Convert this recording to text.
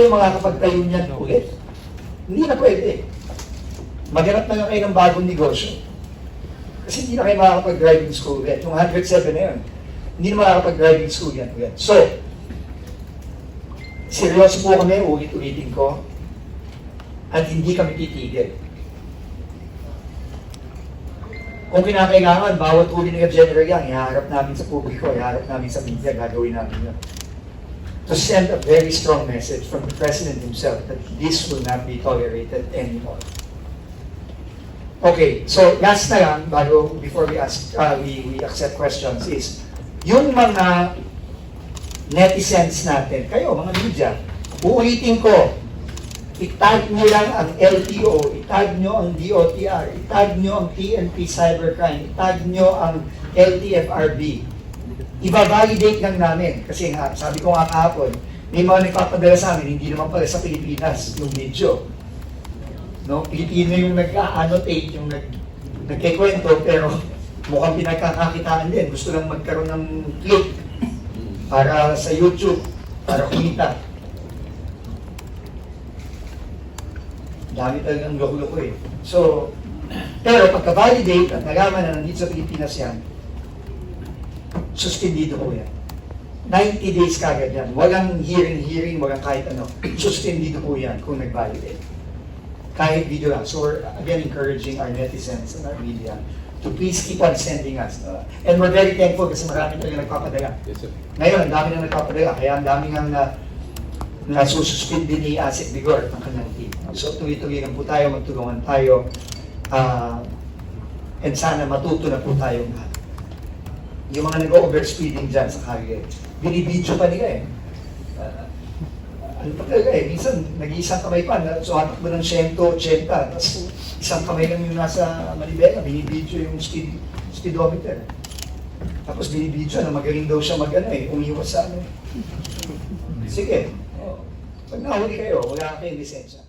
kayo makakapagtayo niyan ulit? Hindi na pwede. Maghanap na nga kayo ng bagong negosyo. Kasi hindi na kayo makakapag-driving school ulit. Yung 107 na yun, hindi na makakapag-driving school yan ulit. So, seryoso po kami, ulit-ulitin ko, at hindi kami titigil. Kung kinakailangan, bawat huli ng General Yang, iharap namin sa publiko, iharap namin sa media, gagawin namin yun. To send a very strong message from the President himself that this will not be tolerated anymore. Okay, so last na lang, before we accept questions, is yung mga netizens natin, kayo, mga media, uulitin ko, itag nyo lang ang LTO, itag nyo ang DOTR, itag nyo ang PNP Cybercrime, itag nyo ang LTFRB. Iba-validate lang namin. Kasi nga, sabi ko nga kahapon, may mga nagpapadala sa amin, hindi naman pala sa Pilipinas yung video. No? Pilipino yung nag-annotate, yung nagkikwento, pero mukhang pinagkakakitaan din. Gusto lang magkaroon ng clip para sa YouTube, para kumita. Dami talagang loko-loko eh. So, pero pagka-validate at nalaman na nandito sa Pilipinas yan, suspendido po yan. 90 days kagad yan. Walang hearing, walang kahit ano. Suspendido po yan kung nag-validate. Kahit video lang. So we're again encouraging our netizens and our media to please keep on sending us. And we're very thankful kasi marami talaga nagpapadala. Yes, sir. Ngayon, ang dami nang nagpapadala. Kaya ang dami nang nasususpindi ni Asik Vigor ng kanyang team. So tuloy-tuloy lang po tayo, magtulungan tayo. And sana matuto na po tayong lahat. Yung mga nag-overspeeding dyan sa kalye, binibidyo pa nila eh. Ano pa talaga eh, minsan nag-iisang kamay pa, so hatak mo ng 180, tapos isang kamay lang yung nasa Malibela, binibidyo yung speedometer. Tapos binibidyo na magaling daw siya umiwas sa ano. Sige, pag nahuli kayo, wala kayong lisensya.